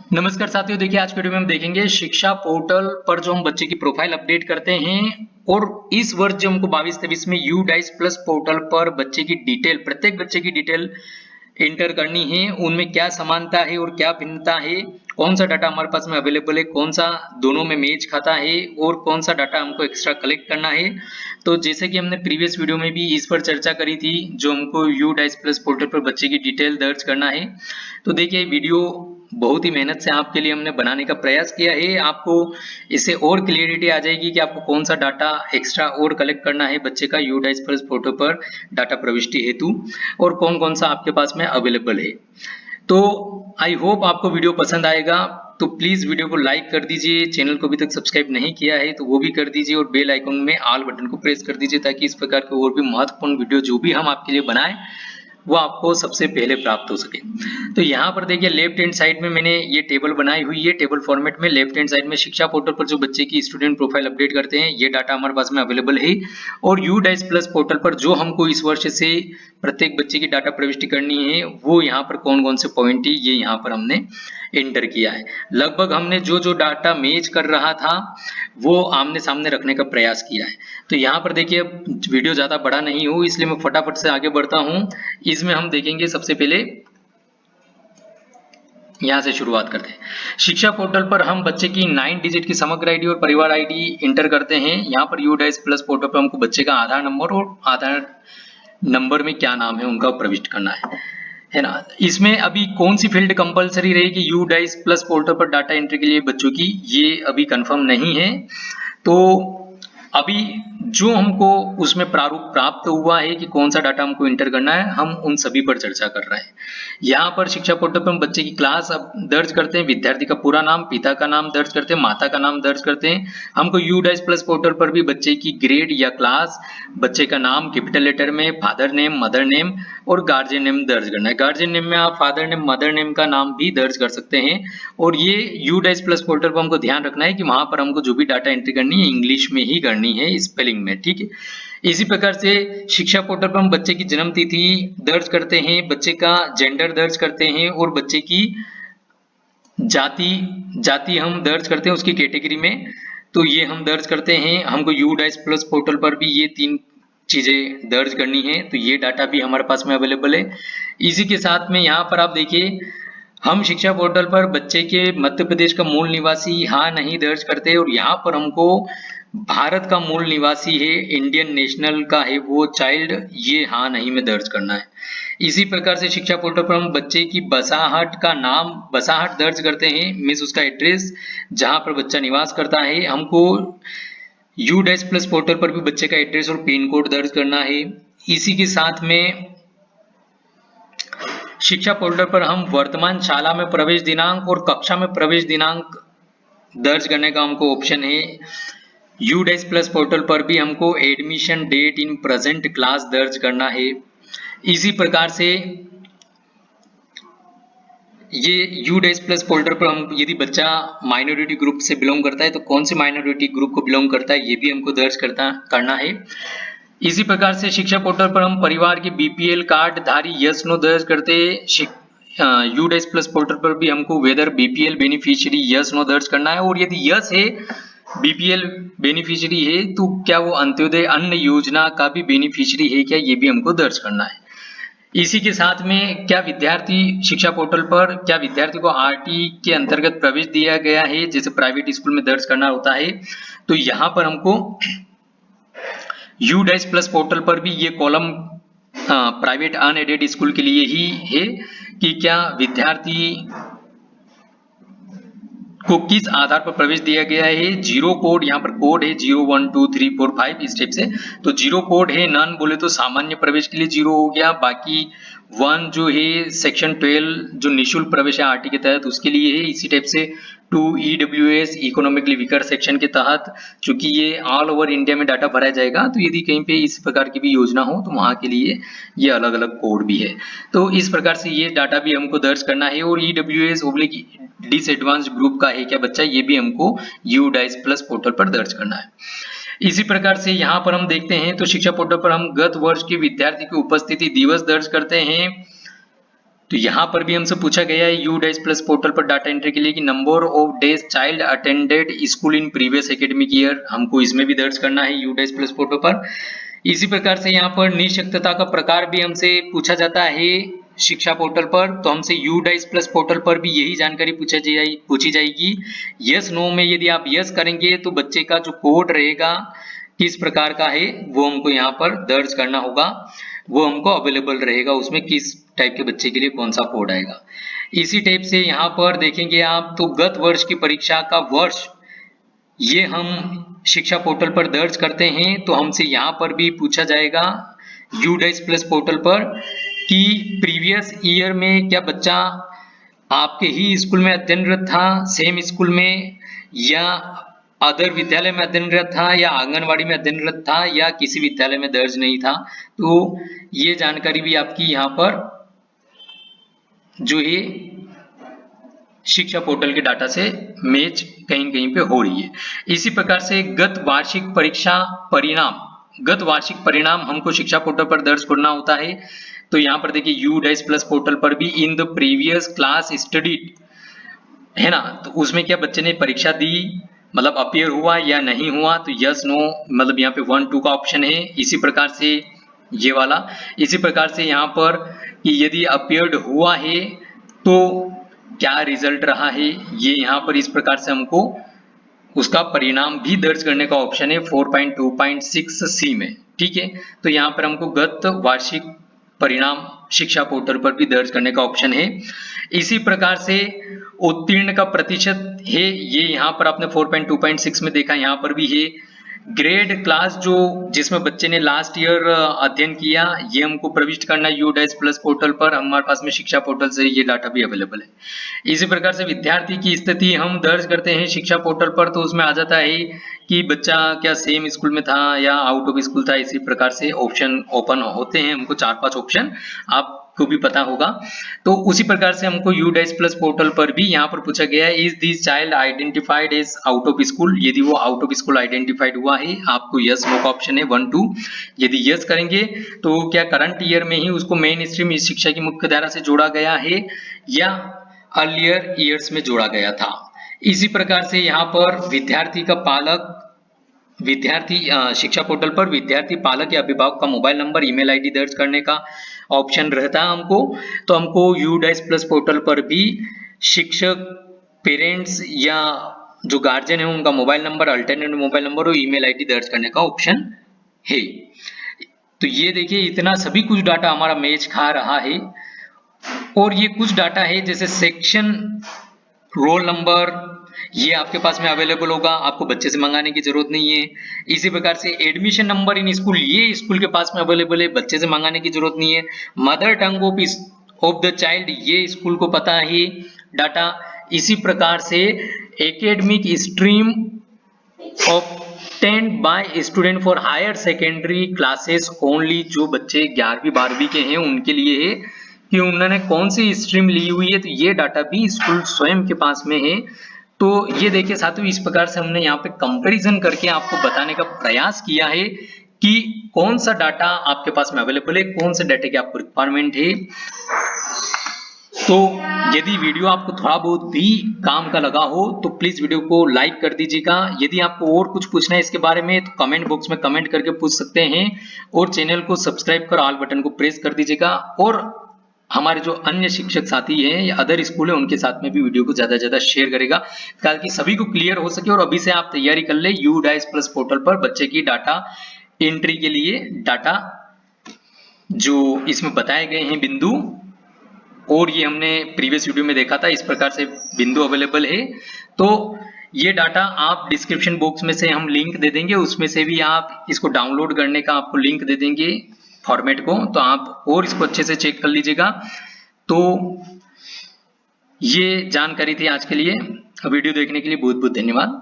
नमस्कार साथियों, देखिए आज के वीडियो में हम देखेंगे शिक्षा पोर्टल पर जो हम बच्चे की प्रोफाइल अपडेट करते हैं और इस वर्ष जो हमको 22-23 में यू डाइस प्लस पोर्टल पर बच्चे की डिटेल, प्रत्येक बच्चे की डिटेल एंटर करनी है। उनमें क्या समानता है और क्या भिन्नता है, कौन सा डाटा हमारे पास में अवेलेबल है, कौन सा दोनों में मैच खाता है और कौन सा डाटा हमको एक्स्ट्रा कलेक्ट करना है। तो जैसे कि हमने प्रीवियस वीडियो में भी इस पर चर्चा करी थी, जो हमको यू डाइस प्लस पोर्टल पर बच्चे की डिटेल दर्ज करना है। तो देखिए वीडियो बहुत ही मेहनत से आपके लिए हमने बनाने का प्रयास किया है। आपको इससे और क्लियरिटी आ जाएगी कि आपको कौन सा डाटा एक्स्ट्रा और कलेक्ट करना है बच्चे का यू डाइस प्लस पोर्टल पर डाटा प्रविष्टि हेतु और कौन कौन सा आपके पास में अवेलेबल है। तो आई होप आपको वीडियो पसंद आएगा। तो प्लीज वीडियो को लाइक कर दीजिए, चैनल को अभी तक सब्सक्राइब नहीं किया है तो वो भी कर दीजिए और बेल आइकन में ऑल बटन को प्रेस कर दीजिए ताकि इस प्रकार के और भी महत्वपूर्ण वीडियो जो भी हम आपके लिए बनाएं वो आपको सबसे पहले प्राप्त हो सके। तो यहाँ पर देखिए लेफ्ट हैंड साइड में मैंने ये टेबल बनाई हुई है। टेबल फॉर्मेट में लेफ्ट हैंड साइड में शिक्षा पोर्टल पर जो बच्चे की स्टूडेंट प्रोफाइल अपडेट करते हैं ये डाटा हमारे पास में अवेलेबल है। और यू डाइस प्लस पोर्टल पर जो हमको इस वर्ष से प्रत्येक बच्चे की डाटा प्रविष्टि करनी है वो यहाँ पर कौन कौन से पॉइंट है ये यहाँ पर हमने एंटर किया है। लगभग हमने जो जो डाटा मैच कर रहा था वो आमने सामने रखने का प्रयास किया है। तो यहाँ पर देखिए वीडियो ज्यादा बड़ा नहीं हो इसलिए मैं फटाफट से आगे बढ़ता हूँ। इसमें हम देखेंगे सबसे पहले यहाँ से शुरुआत करते हैं। शिक्षा पोर्टल पर हम बच्चे की 9 डिजिट की समग्र आईडी और परिवार आईडी इंटर करते हैं। यहाँ पर यू डाइस प्लस पोर्टल पर हमको बच्चे का आधार नंबर और आधार नंबर में क्या नाम है उनका प्रविष्ट करना है ना। इसमें अभी कौन सी फील्ड कंपलसरी रहेगी यू डाइस प्लस पोर्टल पर डाटा एंट्री के लिए बच्चों की, ये अभी कंफर्म नहीं है। तो अभी जो हमको उसमें प्रारूप प्राप्त हुआ है कि कौन सा डाटा हमको इंटर करना है, हम उन सभी पर चर्चा कर रहे हैं। यहाँ पर शिक्षा पोर्टल पर हम बच्चे की क्लास अब दर्ज करते हैं, विद्यार्थी का पूरा नाम, पिता का नाम दर्ज करते हैं, माता का नाम दर्ज करते हैं। हमको यू डाइस प्लस पोर्टल पर भी बच्चे की ग्रेड या क्लास, बच्चे का नाम कैपिटल लेटर में, फादर नेम, मदर नेम और गार्जियन नेम दर्ज करना है। गार्जियन नेम में आप फादर नेम, मदर नेम का नाम भी दर्ज कर सकते हैं। और ये यू डाइस प्लस पोर्टल पर हमको ध्यान रखना है कि वहां पर हमको जो भी डाटा एंट्री करनी है इंग्लिश में ही करनी है, स्पेलिंग में, ठीक है। इसी प्रकार से शिक्षा पोर्टल पर हम बच्चे की जन्म तिथि दर्ज करते हैं, बच्चे का जेंडर दर्ज करते हैं और बच्चे की जाति हम दर्ज करते हैं उसकी कैटेगरी में। तो ये हम दर्ज करते हैं। हमको यू डाइस प्लस पोर्टल पर भी ये 3 चीजें दर्ज करनी है, तो ये डाटा भी हमारे पास में अवेलेबल है। इसी के साथ में यहाँ पर आप देखिए हम शिक्षा पोर्टल पर बच्चे के मध्य प्रदेश का मूल निवासी हाँ नहीं दर्ज करते और यहाँ पर हमको भारत का मूल निवासी है, इंडियन नेशनल का है वो चाइल्ड, ये हाँ नहीं में दर्ज करना है। इसी प्रकार से शिक्षा पोर्टल पर हम बच्चे की बसाहट का नाम, बसाहट दर्ज करते हैं, मीन्स उसका एड्रेस जहां पर बच्चा निवास करता है। हमको यू डाइस प्लस पोर्टल पर भी बच्चे का एड्रेस और पिन कोड दर्ज करना है। इसी के साथ में शिक्षा पोर्टल पर हम वर्तमान शाला में प्रवेश दिनांक और कक्षा में प्रवेश दिनांक दर्ज करने का हमको ऑप्शन है। यू डाइस प्लस पोर्टल पर भी हमको admission date in present class दर्ज करना है। इसी प्रकार से ये यू डाइस प्लस पोर्टल पर हम यदि बच्चा माइनॉरिटी ग्रुप से बिलोंग करता है तो कौन से माइनॉरिटी ग्रुप को बिलोंग करता है ये भी हमको दर्ज करना है। इसी प्रकार से शिक्षा पोर्टल पर हम परिवार के बीपीएल कार्ड धारी यस नो दर्ज करते हैं। यू डाइस प्लस पोर्टल पर भी हमको whether BPL beneficiary yes no दर्ज करना है और यदि यस है बीपीएल बेनिफिशियरी है तो क्या वो अंत्योदय अन्न योजना का भी बेनिफिशियरी है क्या, ये भी हमको दर्ज करना है। इसी के साथ में क्या विद्यार्थी शिक्षा पोर्टल पर क्या विद्यार्थी को आरटी के अंतर्गत प्रवेश दिया गया है, जैसे प्राइवेट स्कूल में दर्ज करना होता है। तो यहाँ पर हमको यू डाइस प्लस पोर्टल पर भी ये कॉलम प्राइवेट अनएडेड स्कूल के लिए ही है कि क्या विद्यार्थी को किस आधार पर प्रवेश दिया गया है। जीरो कोड, यहाँ पर कोड है 0 1 2 3 4 5 इस टाइप से, तो जीरो कोड है। नन बोले तो सामान्य प्रवेश के लिए 0 हो गया, बाकी 1 जो है सेक्शन 12 जो निःशुल्क प्रवेश है आरटी के तहत उसके लिए है। इसी टाइप से 2 ईडब्ल्यूएस इकोनॉमिकली वीकर सेक्शन के तहत, चूंकि ये ऑल ओवर इंडिया में डाटा भरा जाएगा तो यदि कहीं पे इस प्रकार की भी योजना हो तो वहां के लिए ये अलग अलग कोड भी है। तो इस प्रकार से ये डाटा भी हमको दर्ज करना है। और ईडब्ल्यूएस ओब्लिक डिसएडवांस ग्रुप का है क्या बच्चा, ये भी हमको यू डाइस प्लस पोर्टल पर दर्ज करना है। इसी प्रकार से यहाँ पर हम देखते हैं तो शिक्षा पोर्टल पर हम गत वर्ष के विद्यार्थी की उपस्थिति दिवस दर्ज करते हैं। तो यहाँ पर भी हमसे पूछा गया है यू डैश प्लस पोर्टल पर डाटा एंट्री के लिए कि number of days child attended school in previous academic year, हमको इसमें भी दर्ज करना है यू डैश प्लस पोर्टल पर। इसी प्रकार से यहाँ पर निःशक्तता का प्रकार भी हमसे पूछा जाता है शिक्षा पोर्टल पर, तो हमसे यू डैश प्लस पोर्टल पर भी यही जानकारी पूछी जाएगी। यस नो में यदि आप यस करेंगे तो बच्चे का जो कोड रहेगा किस प्रकार का है वो हमको यहाँ पर दर्ज करना होगा, वो हमको अवेलेबल रहेगा, उसमें किस टाइप के बच्चे के लिए कौन सा कोड आएगा। इसी टाइप से यहाँ पर देखेंगे आप तो गत वर्ष की परीक्षा का वर्ष ये हम शिक्षा पोर्टल पर दर्ज करते हैं, तो हमसे यहाँ पर भी पूछा जाएगा यू डैश प्लस पोर्टल पर कि प्रीवियस ईयर में क्या बच्चा आपके ही स्कूल में अध्ययनरत था, सेम स्कूल में, या अदर विद्यालय में अध्ययनरत था, या आंगनवाड़ी में अध्ययनरत था, या किसी विद्यालय में दर्ज नहीं था। तो ये जानकारी भी आपकी यहाँ पर जो है शिक्षा पोर्टल के डाटा से मैच कहीं कहीं पे हो रही है। इसी प्रकार से गत वार्षिक परीक्षा परिणाम, गत वार्षिक परिणाम हमको शिक्षा पोर्टल पर दर्ज करना होता है। तो यहाँ पर देखिए यू डैश प्लस पोर्टल पर भी in the previous class studied है ना, तो उसमें क्या बच्चे ने परीक्षा दी, मतलब अपीयर हुआ या नहीं हुआ, तो यस नो मतलब यहाँ पे 1 2 का ऑप्शन है। इसी प्रकार से ये वाला, इसी प्रकार से यहाँ पर कि यदि अपीयर्ड हुआ है तो क्या रिजल्ट रहा है, ये यहाँ पर इस प्रकार से हमको उसका परिणाम भी दर्ज करने का ऑप्शन है 4.2.6 सी में। ठीक है, तो यहाँ पर हमको गत वार्षिक परिणाम शिक्षा पोर्टल पर भी दर्ज करने का ऑप्शन है। इसी प्रकार से उत्तीर्ण का प्रतिशत है, ये यहाँ पर आपने 4.2.6 में देखा, यहाँ पर भी है। ग्रेड क्लास जो जिसमें बच्चे ने लास्ट ईयर अध्ययन किया, ये हमको प्रविष्ट करना है यू डैश प्लस पोर्टल पर, हमारे पास में शिक्षा पोर्टल से ये डाटा भी अवेलेबल है। इसी प्रकार से विद्यार्थी की स्थिति हम दर्ज करते हैं शिक्षा पोर्टल पर, तो उसमें आ जाता है कि बच्चा क्या सेम स्कूल में था या आउट ऑफ स्कूल था। इसी प्रकार से ऑप्शन ओपन होते हैं, हमको 4-5 ऑप्शन आपको भी पता होगा। तो उसी प्रकार से हमको यू डैश प्लस पोर्टल पर भी यहाँ पर पूछा गया है is this child identified as out of school, यदि वो आउट ऑफ स्कूल आइडेंटिफाइड हुआ है आपको यस नो का ऑप्शन है 1 2। यदि यस करेंगे तो क्या करंट ईयर में ही उसको मेन स्ट्रीम शिक्षा की मुख्य धारा से जोड़ा गया है या अर्लियर ईयर्स में जोड़ा गया था। इसी प्रकार से यहाँ पर विद्यार्थी का पालक, विद्यार्थी शिक्षा पोर्टल पर विद्यार्थी पालक या अभिभावक का मोबाइल नंबर ईमेल आईडी दर्ज करने का ऑप्शन रहता है हमको, तो हमको यू डैश प्लस पोर्टल पर भी शिक्षक, पेरेंट्स या जो गार्जियन है उनका mobile number, alternate mobile number और ईमेल आईडी दर्ज करने का ऑप्शन है। तो ये देखिए इतना सभी कुछ डाटा हमारा मैच खा रहा है, और ये कुछ डाटा है जैसे सेक्शन, रोल नंबर, ये आपके पास में अवेलेबल होगा, आपको बच्चे से मंगाने की जरूरत नहीं है। इसी प्रकार से एडमिशन नंबर इन स्कूल, ये स्कूल के पास में अवेलेबल है, बच्चे से मंगाने की जरूरत नहीं है। Mother tongue of the child, ये स्कूल को पता है डाटा। इसी प्रकार से academic stream obtained by student for higher secondary classes only, जो बच्चे 11वीं 12वीं के हैं उनके लिए है कि उन्होंने कौन सी स्ट्रीम ली हुई है, तो ये डाटा भी स्कूल स्वयं के पास में है। तो ये देखिए साथियों, इस प्रकार से हमने यहाँ पे कंपैरिजन करके आपको बताने का प्रयास किया है कि कौन सा डाटा आपके पास में अवेलेबल है, कौन से डाटा की आपको रिक्वायरमेंट है। तो यदि वीडियो आपको थोड़ा बहुत भी काम का लगा हो तो प्लीज वीडियो को लाइक कर दीजिएगा। यदि आपको और कुछ पूछना है इसके बारे में तो कमेंट बॉक्स में कमेंट करके पूछ सकते हैं, और चैनल को सब्सक्राइब कर ऑल बटन को प्रेस कर दीजिएगा। और हमारे जो अन्य शिक्षक साथी हैं या अदर स्कूल है उनके साथ में भी वीडियो को ज्यादा से ज्यादा शेयर करेगा ताकि सभी को क्लियर हो सके, और अभी से आप तैयारी कर ले यू डैश प्लस पोर्टल पर बच्चे की डाटा एंट्री के लिए। डाटा जो इसमें बताए गए हैं बिंदु, और ये हमने प्रीवियस वीडियो में देखा था, इस प्रकार से बिंदु अवेलेबल है। तो ये डाटा आप डिस्क्रिप्शन बॉक्स में से हम लिंक दे देंगे, उसमें से भी आप इसको डाउनलोड करने का आपको लिंक दे देंगे फॉर्मेट को, तो आप और इसको अच्छे से चेक कर लीजिएगा। तो ये जानकारी थी आज के लिए, वीडियो देखने के लिए बहुत बहुत धन्यवाद।